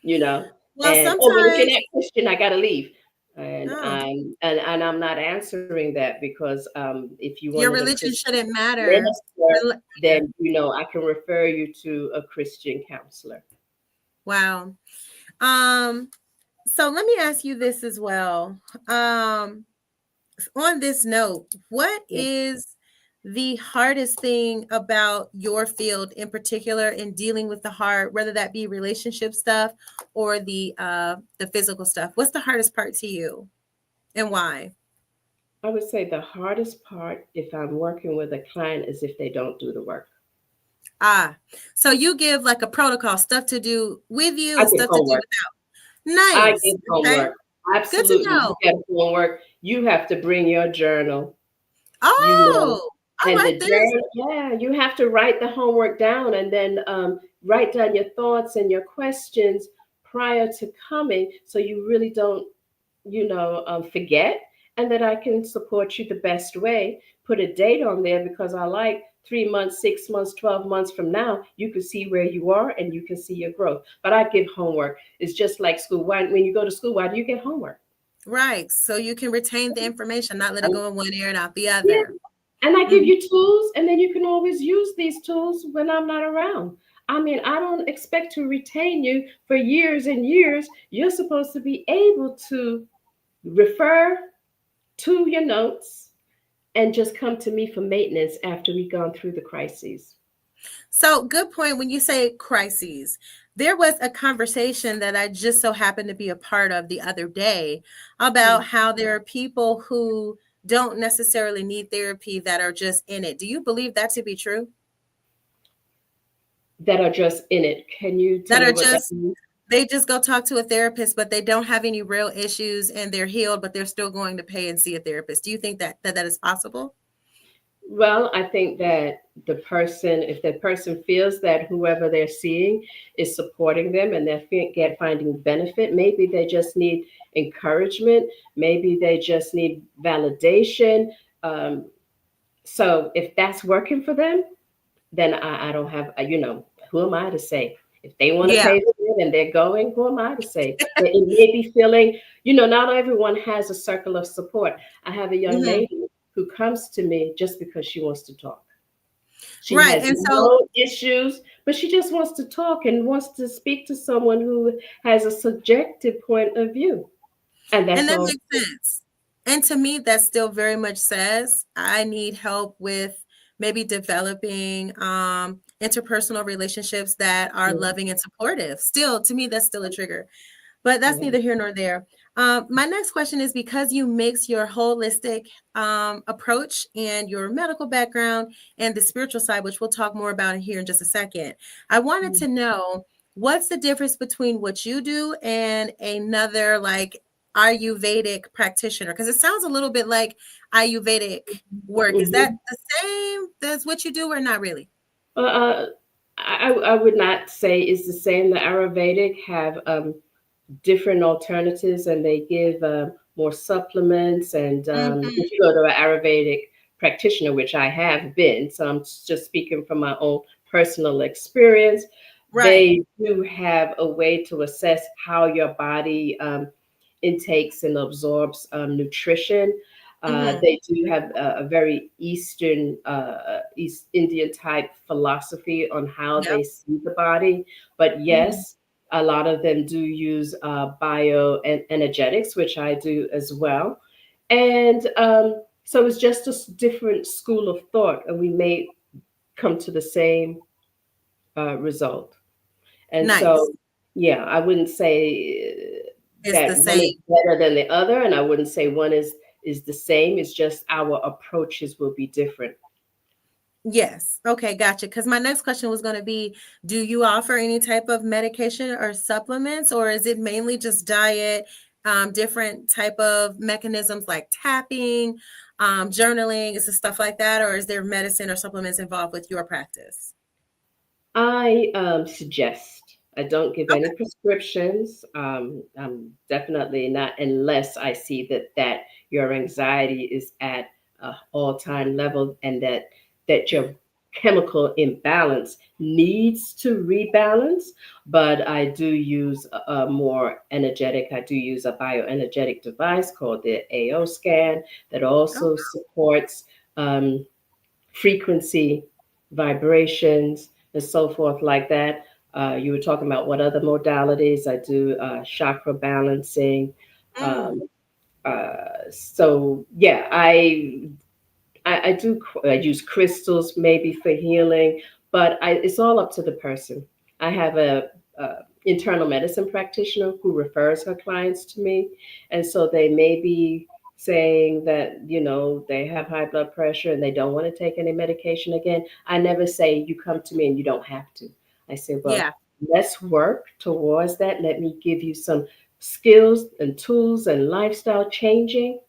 you know, well, and oh, well, if you're sometimes. not Christian, I gotta leave. And Oh, I'm not answering that, because if you your wanted a religion Christian shouldn't matter. minister, Yeah. then I can refer you to a Christian counselor. Wow. Um. So let me ask you this as well. Um. On this note, what Yeah, is the hardest thing about your field in particular in dealing with the heart, whether that be relationship stuff or the physical stuff? What's the hardest part to you, and why? I would say the hardest part, if I'm working with a client, is if they don't do the work. Ah, so you give like a protocol, stuff to do with you I and give stuff to do homework. without. I Nice. give Okay. homework. Good to Absolutely, you know. get homework. You have to bring your journal. you know Oh, I and like the this. journal, yeah, you have to write the homework down, and then write down your thoughts and your questions prior to coming, so you really don't forget, and that I can support you the best way. Put a date on there, because I like 3 months, 6 months, 12 months from now, you can see where you are and you can see your growth. But I give homework. It's just like school. When you go to school, why do you get homework? Right. So you can retain the information, not let it And, go in one ear and out the yeah, other. and I give Mhm. you tools, and then you can always use these tools when I'm not around. I mean, I don't expect to retain you for years and years. You're supposed to be able to refer to your notes and just come to me for maintenance after we've gone through the crises. So, good point. When you say crises, there was a conversation that I just so happened to be a part of the other day about Mm. how there are people who don't necessarily need therapy that are just in it. Do you believe that to be true? That are just in it. Can you tell That me are what that just, means? they just go talk to a therapist, but they don't have any real issues and they're healed, but they're still going to pay and see a therapist. Do you think that is possible? Well, I think that if the person feels that whoever they're seeing is supporting them and they're finding benefit, maybe they just need encouragement, maybe they just need validation. Um, so if that's working for them, then I don't have, who am I to say? If they want to Yeah. pay for it and they're going, who am I to say? It may be feeling, not everyone has a circle of support. I have a young Mhm. lady who comes to me just because she wants to talk. She Right. has And so, no issues, but she just wants to talk and wants to speak to someone who has a subjective point of view. And and that's that all. makes sense. And to me, that still very much says I need help with maybe developing interpersonal relationships that are Yeah. loving and supportive. Still, to me, that's still a trigger. But that's Yeah. neither here nor there. My next question is, because you mix your holistic approach and your medical background and the spiritual side, which we'll talk more about here in just a second, I wanted to know, what's the difference between what you do and another like Ayurvedic practitioner? Because it sounds a little bit like Ayurvedic work. Is that Mhm. the same as what you do, or not really? Uh, uh, I would not say it's the same. The Ayurvedic have different alternatives and they give more supplements. And Hmm. if you go to an Ayurvedic practitioner, which I have been, so I'm just speaking from my own personal experience, Right. they do have a way to assess how your body intakes and absorbs nutrition. Hmm. They do have a very East Indian type philosophy on how Yep. they see the body. But Hmm. yes, a lot of them do use bio and energetics, which I do as well. And so it's just a different school of thought, and we may come to the same result. And Nice. so, yeah, I wouldn't say It's the that one is same. better than the other, and I wouldn't say one is the same. It's just our approaches will be different. Yes. Okay, gotcha. Because my next question was going to be, do you offer any type of medication or supplements, or is it mainly just diet, different type of mechanisms like tapping, journaling, is it stuff like that, or is there medicine or supplements involved with your practice? I suggest. I don't give Okay. any prescriptions. I'm definitely not unless I see that your anxiety is at a all-time level and that your chemical imbalance needs to rebalance. But I do use a more energetic. I do use a bioenergetic device called the AO scan that Oh, also supports. Frequency, vibrations, and so forth like that. You were talking about what other modalities. I do chakra balancing. mm, Um, so yeah, I do I use crystals maybe for healing, but it's all up to the person. I have a internal medicine practitioner who refers her clients to me, and so they may be saying that they have high blood pressure and they don't want to take any medication again. I never say you come to me and you don't have to. I say, well, yeah. let's work towards that. Let me give you some skills and tools and lifestyle changing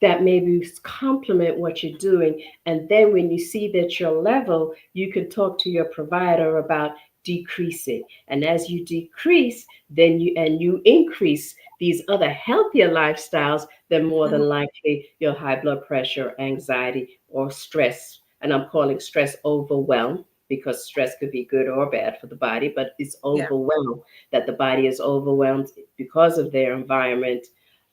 that maybe complement what you're doing. And then when you see that you're level, you can talk to your provider about decreasing. And as you decrease, then you increase these other healthier lifestyles, then more Mhm. than likely your high blood pressure, anxiety, or stress. And I'm calling stress overwhelm because stress could be good or bad for the body, but it's Yeah. overwhelmed that the body is overwhelmed because of their environment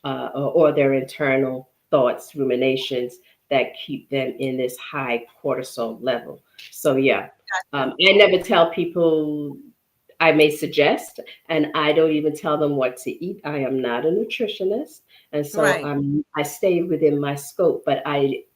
or their internal thoughts, ruminations that keep them in this high cortisol level. So, yeah, Gotcha. I never tell people, I may suggest, and I don't even tell them what to eat. I am not a nutritionist. And so Right. I stay within my scope, but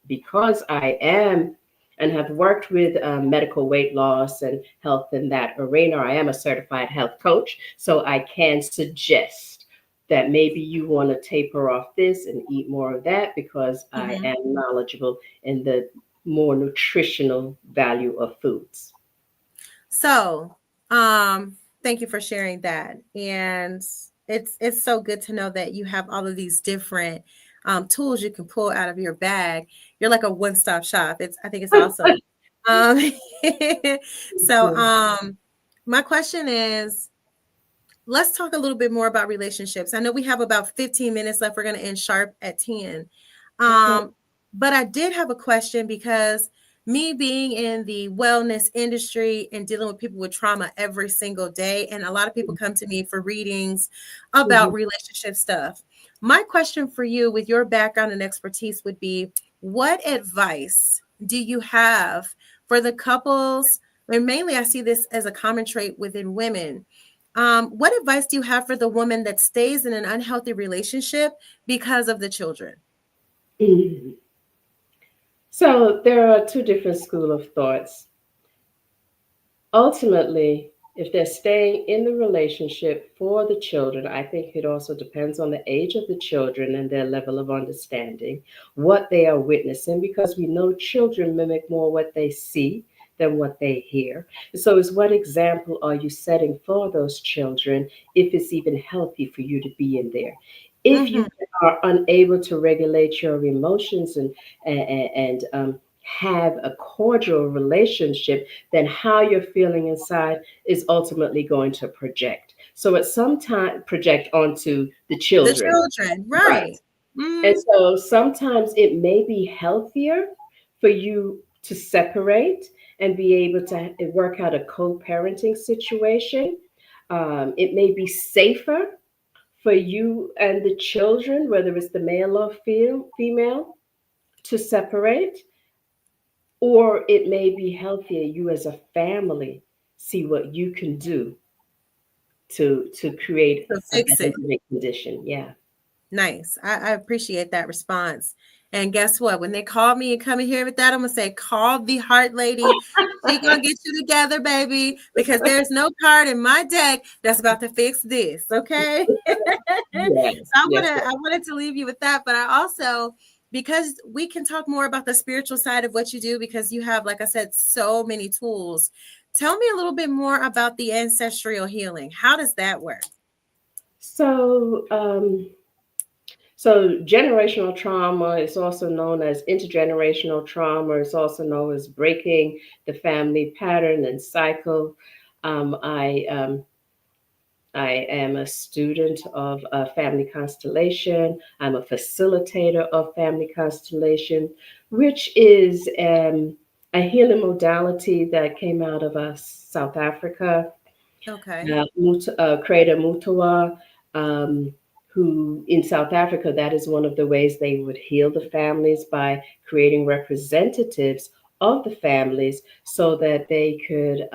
because I am and have worked with medical weight loss and health in that arena, I am a certified health coach. So I can suggest that maybe you want to taper off this and eat more of that because I Mhm. am knowledgeable in the more nutritional value of foods. So, thank you for sharing that. And it's so good to know that you have all of these different tools you can pull out of your bag. You're like a one-stop shop. I think it's awesome. Um, so my question is, let's talk a little bit more about relationships. I know we have about 15 minutes left. We're going to end sharp at 10. Okay. But I did have a question because me being in the wellness industry and dealing with people with trauma every single day, and a lot of people come to me for readings about Mhm. relationship stuff. My question for you, with your background and expertise, would be, what advice do you have for the couples? And mainly, I see this as a common trait within women. What advice do you have for the woman that stays in an unhealthy relationship because of the children? Mhm. So there are two different school of thoughts. Ultimately, if they're staying in the relationship for the children, I think it also depends on the age of the children and their level of understanding, what they are witnessing, because we know children mimic more what they see than what they hear. So, is what example are you setting for those children if it's even healthy for you to be in there? If Mm-hmm. you are unable to regulate your emotions and have a cordial relationship, then how you're feeling inside is ultimately going to project. So at some time, project onto the The children. children, Right. right. And Mm, so sometimes it may be healthier for you to separate and be able to work out a co parenting situation. It may be safer for you and the children, whether it's the male or female, to separate, or it may be healthier you as a family see what you can do to create to a fix better it. living condition. Yeah. Nice. I appreciate that response. And guess what? When they call me and come in here with that, I'm gonna say, call the heart lady. She gonna get you together, baby, because there's no card in my deck that's about to fix this. Okay. So Yes. Yes. I wanted to leave you with that, but I also, because we can talk more about the spiritual side of what you do, because you have, like I said, so many tools. Tell me a little bit more about the ancestral healing. How does that work? So, so generational trauma is also known as intergenerational trauma. It's also known as breaking the family pattern and cycle. I am a student of family constellation. I'm a facilitator of family constellation, which is a healing modality that came out of South Africa. Okay. Creator Mutawa, um, who in South Africa, that is one of the ways they would heal the families by creating representatives of the families so that they could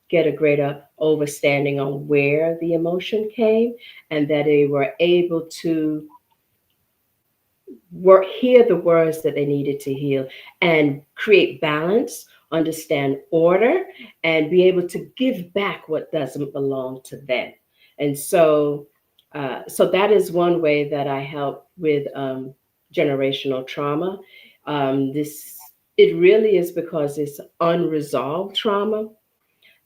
get a greater understanding on where the emotion came and that they were able to hear the words that they needed to heal and create balance, understand order, and be able to give back what doesn't belong to them. And so that is one way that I help with generational trauma. This it really is because it's unresolved trauma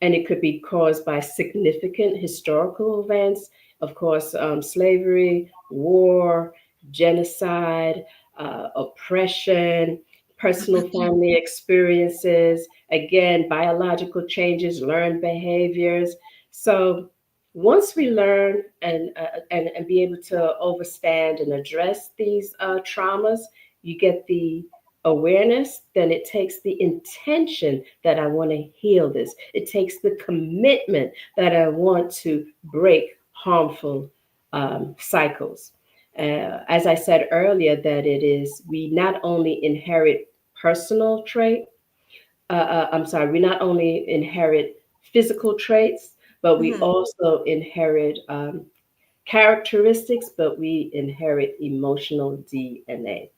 and it could be caused by significant historical events, of course, slavery, war, genocide, oppression, personal family experiences, again, biological changes, learned behaviors. So once we learn and be able to overstand and address these traumas, you get the awareness, then it takes the intention that I want to heal this. It takes the commitment that I want to break harmful cycles. As I said earlier, that it is, we not only inherit personal trait, I'm sorry, we not only inherit physical traits, but we Mhm. also inherit characteristics, but we inherit emotional DNA.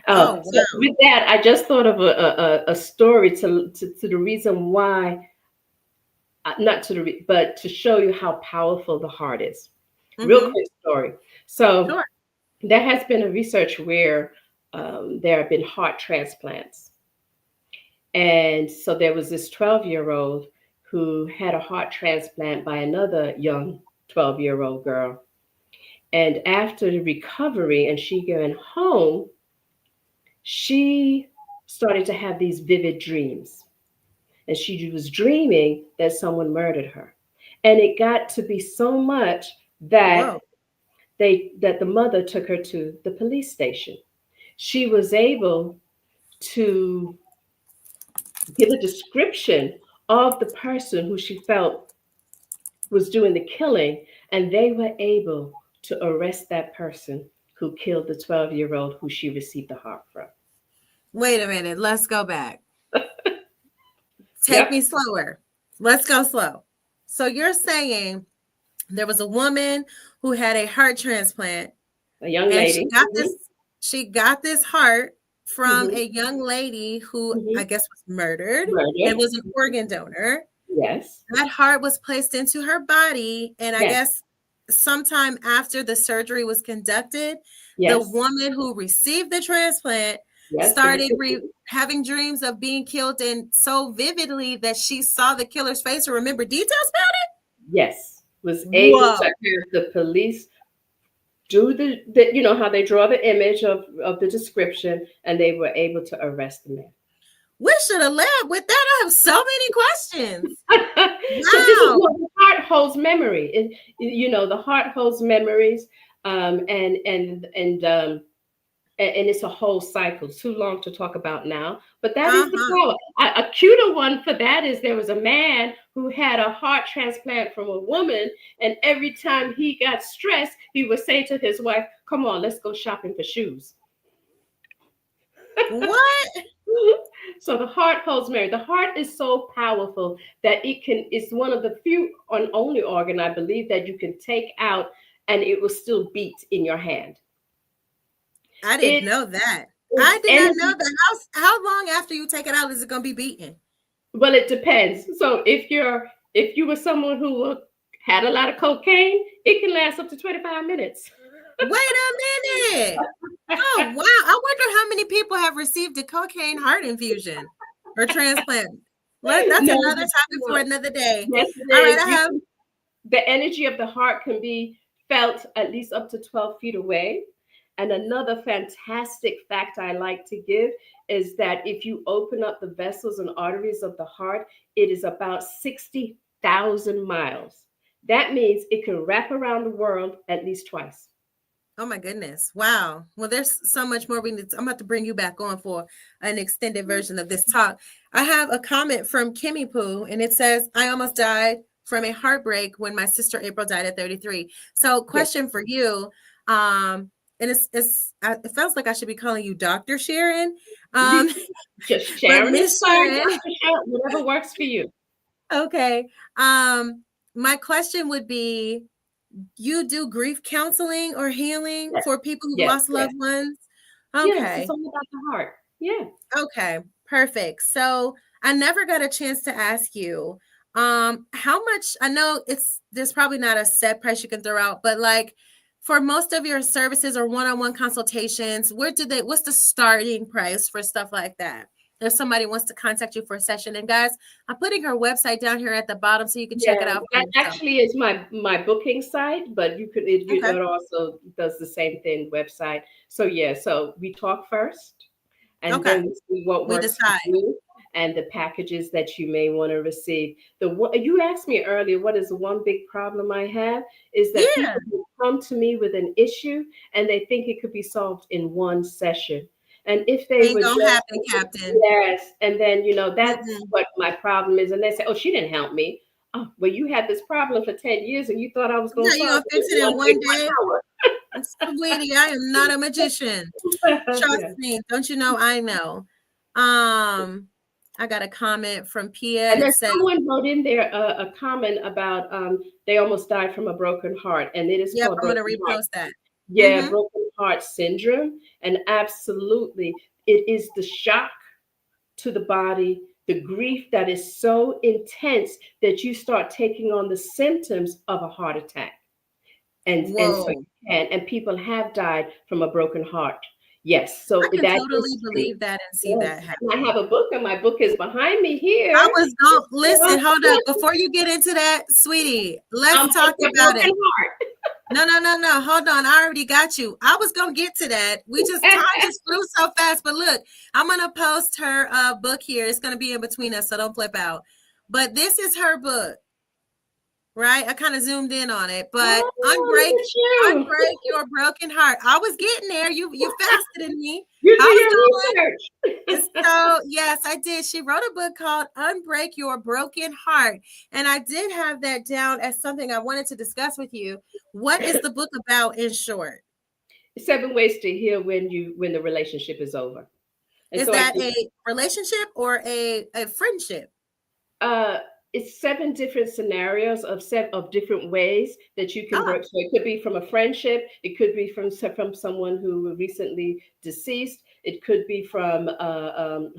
Oh, So wow. with that, I just thought of a story to the reason why, not to the, but to show you how powerful the heart is. Real Mhm. quick story. So Sure. there has been a research where there have been heart transplants. And so there was this 12-year-old who had a heart transplant by another young 12-year-old girl. And after the recovery and she going home, she started to have these vivid dreams. And she was dreaming that someone murdered her. And it got to be so much that Whoa. the mother took her to the police station. She was able to give a description of the person who she felt was doing the killing, and they were able to arrest that person who killed the 12-year-old who she received the heart from. Wait a minute. Let's go back. Take Yep. me slower. Let's go slow. So you're saying there was a woman who had a heart transplant, A young and lady. she got this heart from Mhm. a young lady who I Mhm. guess was murdered and Murdered. was an organ donor. Yes. That heart was placed into her body, and I Yes. guess sometime after the surgery was conducted, the Yes. woman who received the transplant Yes. The started recipient. having dreams of being killed, and so vividly that she saw the killer's face and remembered details Yes. Was about it. able Whoa. to have the police do the you know how they draw the image of the description, and they were able to arrest the man. We should have led with that. I have so many questions. So this is Wow. what the heart holds memory. The heart holds memories, and it's a whole cycle. Too long to talk about now, but that is the Uh-huh. power. A cuter one for that is there was a man who had a heart transplant from a woman, and every time he got stressed, he would say to his wife, "Come on, let's go shopping for shoes." What? So the heart holds memory. The heart is so powerful that it's one of the few and only organ, I believe, that you can take out and it will still beat in your hand. I didn't It know that. its I did not know energy. that. How long after you take it out is it going to be beaten? Well, it depends. So if you were someone who had a lot of cocaine, it can last up to 25 minutes. Wait a minute. Oh, wow. I wonder how many people have received a cocaine heart infusion or transplant. That's No, another topic for no. another day. Yes, it All right, is. I have. The energy of the heart can be felt at least up to 12 feet away. And another fantastic fact I like to give is that if you open up the vessels and arteries of the heart, it is about 60,000 miles. That means it can wrap around the world at least twice. Oh my goodness. Wow. Well, there's so much more we need. I'm about to bring you back on for an extended version of this talk. I have a comment from Kimmy Poo, and it says, I almost died from a heartbreak when my sister April died at 33. So Yes. question for you. And it feels like I should be calling you Dr. Sharon. Just But Sharon is Miss fine, Sharon, Dr. Sharon, whatever works for you. okay. My question would be, you do grief counseling or healing Yes, for people who've yes, lost yes. loved ones? Yes, Okay. it's all about the heart. Yeah. Okay. Perfect. So I never got a chance to ask you, how much, I know there's probably not a set price you can throw out, but like for most of your services or one-on-one consultations, what's the starting price for stuff like that? If somebody wants to contact you for a session, and guys, I'm putting her website down here at the bottom so you can check Yeah, it out for that yourself. actually is my booking site, but Okay. it also does the same thing website. So yeah, so we talk first, and Okay. then we see what We works for decide. you and the packages that you may want to receive. You asked me earlier, what is the one big problem I have is that Yeah. people will come to me with an issue and they think it could be solved in one session. And if they Ain't would gonna just, happen, Captain. yes, and then that's Mm-mm. what my problem is, and they say, "Oh, she didn't help me." Oh, well, you had this problem for 10 years and you thought I was going Yeah, to you solve gonna it fix in it in one big one day? Sweetie, I am not a magician. Trust Yeah. me. Don't you know I know? I got a comment from Pia. And It then says, someone wrote in there a comment about they almost died from a broken heart, and it is yep, called I'm gonna broken heart. repost that. Yeah, Mm-hmm. broken heart syndrome. And absolutely, it is the shock to the body, the grief that is so intense that you start taking on the symptoms of a heart attack. And so Whoa. you can, and people have died from a broken heart. Yes, I so can that totally is true. believe that and see Yes, that happen. and I have a book, and my book is behind me I here. was It's going listen, hold up. Before you get into that, sweetie, let's I'm talk a about it. broken heart. No, no, no, no. Hold on. I already got you. I was gonna get to that. Time just flew so fast. But look, I'm gonna post her book here. It's gonna be in between us, so don't flip out. But this is her book, right? I kind of zoomed in on it. But Oh, look at unbreak you. your broken heart. I was getting there. You faster than me. You do I was your going. research. So, yes, I did. She wrote a book called Unbreak Your Broken Heart. And I did have that down as something I wanted to discuss with you. What is the book about in short? 7 ways to heal when the relationship is over. And Is so I that give a relationship or a friendship? uh it's 7 different scenarios of different ways that you can Ah, break. So it could be from a friendship, it could be from someone who recently deceased, it could be from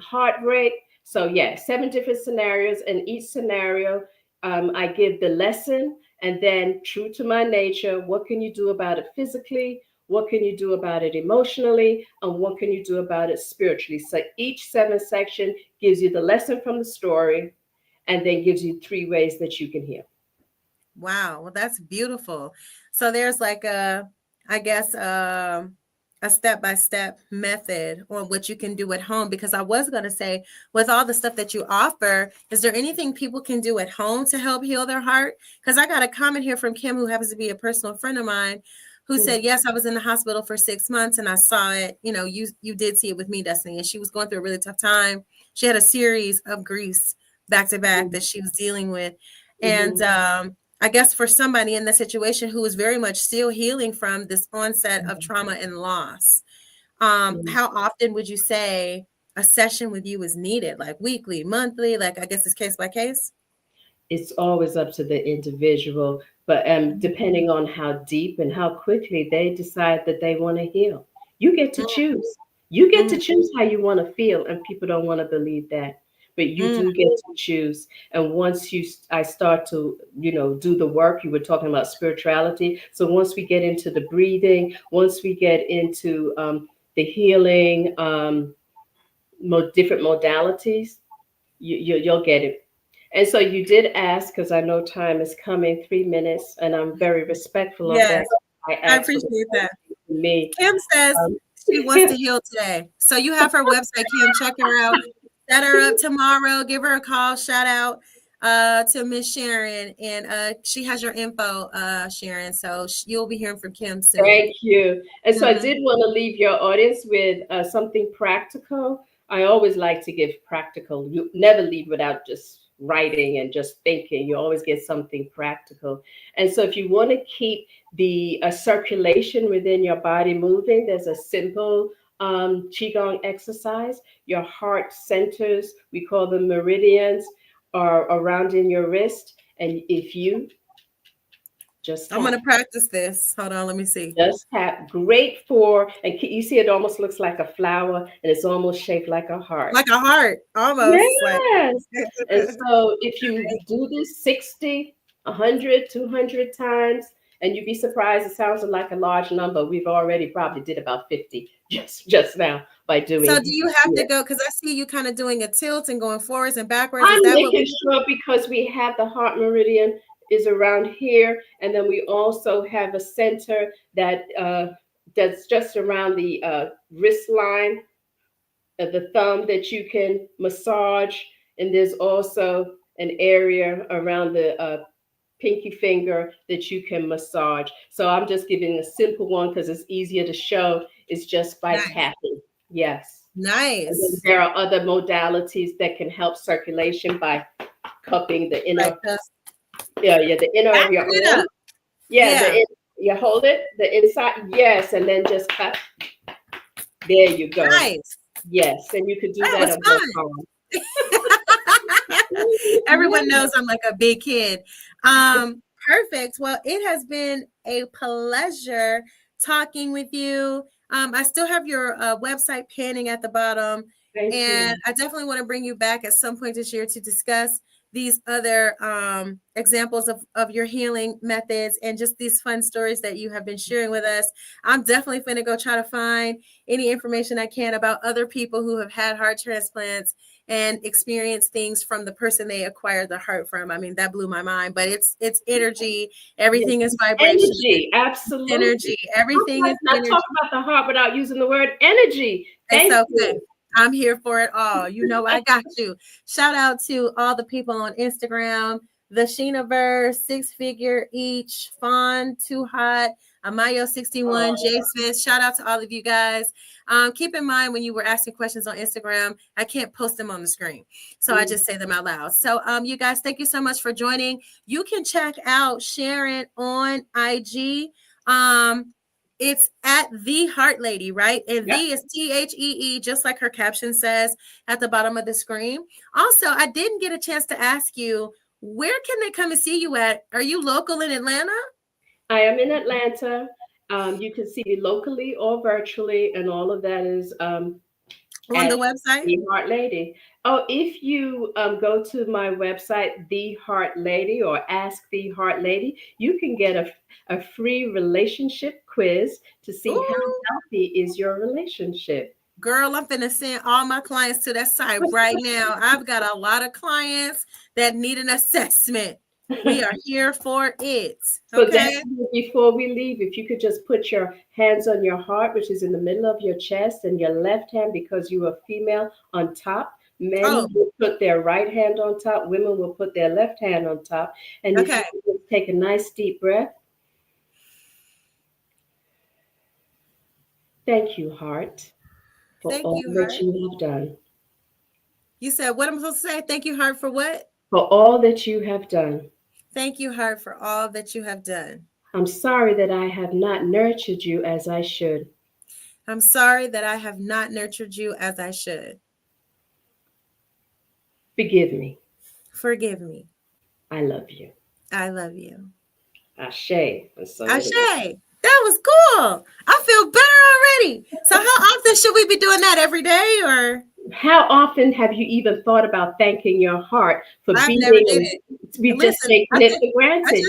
heartbreak. So yeah, 7 different scenarios, and each scenario, I give the lesson, and then true to my nature, what can you do about it physically? What can you do about it emotionally? And what can you do about it spiritually? So each 7 section gives you the lesson from the story, and then gives you 3 ways that you can heal. wow. Well, that's beautiful. So there's like I guess, a step-by-step method on what you can do at home. Because I was going to say, with all the stuff that you offer, is there anything people can do at home to help heal their heart? Because I got a comment here from Kim, who happens to be a personal friend of mine, who said, yes, I was in the hospital for 6 months and I saw it. You did see it with me, Destiny, and she was going through a really tough time. She had a series of griefs back to back that she was dealing with. And Mm-hmm. I guess for somebody in the situation who is very much still healing from this onset of trauma and loss, how often would you say a session with you is needed? Like weekly, monthly? Like, I guess it's case by case. It's always up to the individual, but depending on how deep and how quickly they decide that they want to heal, you get to choose. You get to Mm, choose how you want to feel, and people don't want to believe that. But you mm, do get to choose. And once I start to, do the work, you were talking about spirituality. So once we get into the breathing, once we get into the healing, different modalities, you'll get it. And so you did ask, because I know time is coming, 3 minutes, and I'm very respectful of that. yes, I I asked for the appreciate that. same to me. Kim says Um, she wants to heal today. So you have her website, Kim. Check her out. Set her up tomorrow. Give her a call. Shout out to Miss Sharon. And she has your info, Sharon. So you'll be hearing from Kim soon. Thank you. And so I Mhm. did want to leave your audience with something practical. I always like to give practical. You never leave without just writing and just thinking. You always get something practical. And so if you want to keep the circulation within your body moving, there's a simple Qigong exercise. Your heart centers, we call them meridians, are around in your wrist. And if you just I'm going tap, to practice this. Hold on. Let me see. just tap. Great for, and you see it almost looks like a flower, and it's almost shaped like a heart. Like a heart, almost like. Yes. And so if you do this 60, 100, 200 times, and you'd be surprised, it sounds like a large number. We've already probably did about 50 just now by So doing. do you have to Yeah. go? Because I see you kind of doing a tilt and going forwards and backwards. Is I'm that what making we sure, because we have the heart meridian is around here, and then we also have a center that's just around the wrist line of the thumb that you can massage, and there's also an area around the pinky finger that you can massage. So I'm just giving a simple one because it's easier to show. It's just by nice? tapping. Yes. And then Nice. there are other modalities that can help circulation by cupping the Like inner, yeah, the inner of your backing it arm. up. Yeah, Yeah. you hold it, the inside, yes, and then just cut. There you go. Nice. Yes, and you could do That that was on both fun. arms. Everyone knows I'm like a big kid. Perfect. Well, it has been a pleasure talking with you. I still have your website panning at the bottom, Thank and you. I definitely want to bring you back at some point this year to discuss these other examples of your healing methods and just these fun stories that you have been sharing with us. I'm definitely going to go try to find any information I can about other people who have had heart transplants and experience things from the person they acquired the heart from. I mean, that blew my mind, but it's energy. Everything is vibration. Energy, absolutely. Energy. Everything is not energy. talk about the heart without using the word energy. Thank It's you. okay. I'm here for it all. You know, I got you. Shout out to all the people on Instagram, the Sheenaverse, 6 Figure Each, Fawn, Too Hot, Amayo 61, Jay Smith. Shout out to all of you guys. Keep in mind when you were asking questions on Instagram, I can't post them on the screen. So I just say them out loud. So you guys, thank you so much for joining. You can check out Sharon on IG. It's at The Heart Lady, right? And Yep. The is THEE, just like her caption says at the bottom of the screen. Also, I didn't get a chance to ask you, where can they come and see you at? Are you local in Atlanta? I am in Atlanta. You can see me locally or virtually, and all of that is On the website? The Heart Lady. Oh, if you go to my website, The Heart Lady, or Ask The Heart Lady, you can get a free relationship quiz to see how healthy is your relationship. Girl, I'm finna send all my clients to that site right now. I've got a lot of clients that need an assessment. We are here for it. So Okay. before we leave, if you could just put your hands on your heart, which is in the middle of your chest, and your left hand, because you are female, on top. Men will put their right hand on top. Women will put their left hand on top. And if you just take a nice deep breath. Thank you, heart, for all that you have done. You said, what am I supposed to say? Thank you, heart, for what? For all that you have done. Thank you, heart, for all that you have done. I'm sorry that I have not nurtured you as I should. I'm sorry that I have not nurtured you as I should. Forgive me. Forgive me. I love you. I love you. Ashe. Ashe. That was cool. I feel better already. So how often should we be doing that, every day, or? How often have you even thought about thanking your heart for I've being never did it. We just taking it for granted.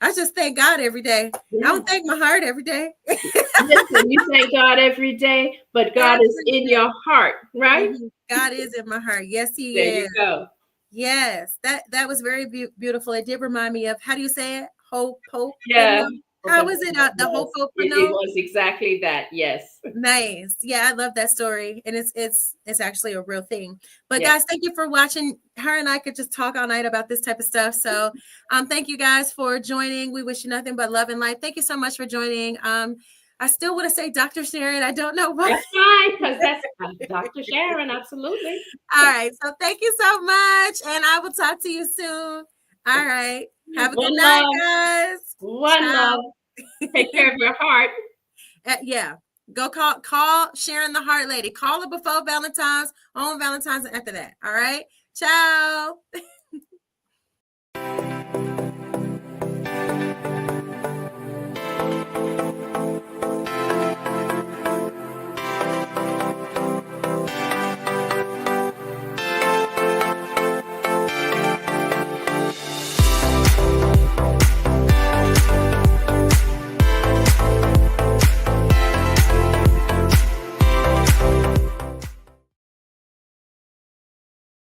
I just thank God every day. Yeah. I don't thank my heart every day. Listen, you thank God every day, but God is in your heart, right? Mm-hmm. God is in my heart. Yes, He is. There you go. Yes, that was very beautiful. It did remind me of, how do you say it? Hope. Yeah. How is it? The Hope. It was exactly that. Yes. Nice. Yeah, I love that story, and it's actually a real thing. But guys, thank you for watching. Her and I could just talk all night about this type of stuff. So, thank you guys for joining. We wish you nothing but love and light. Thank you so much for joining. I still want to say Dr. Sharon. I don't know why. That's fine, because that's Dr. Sharon. Absolutely. All right. So thank you so much, and I will talk to you soon. All right. Have a good night, guys. One love. Take care of your heart. Yeah. Go call Sharon the Heart Lady. Call her before Valentine's, on Valentine's, and after that. All right. Ciao.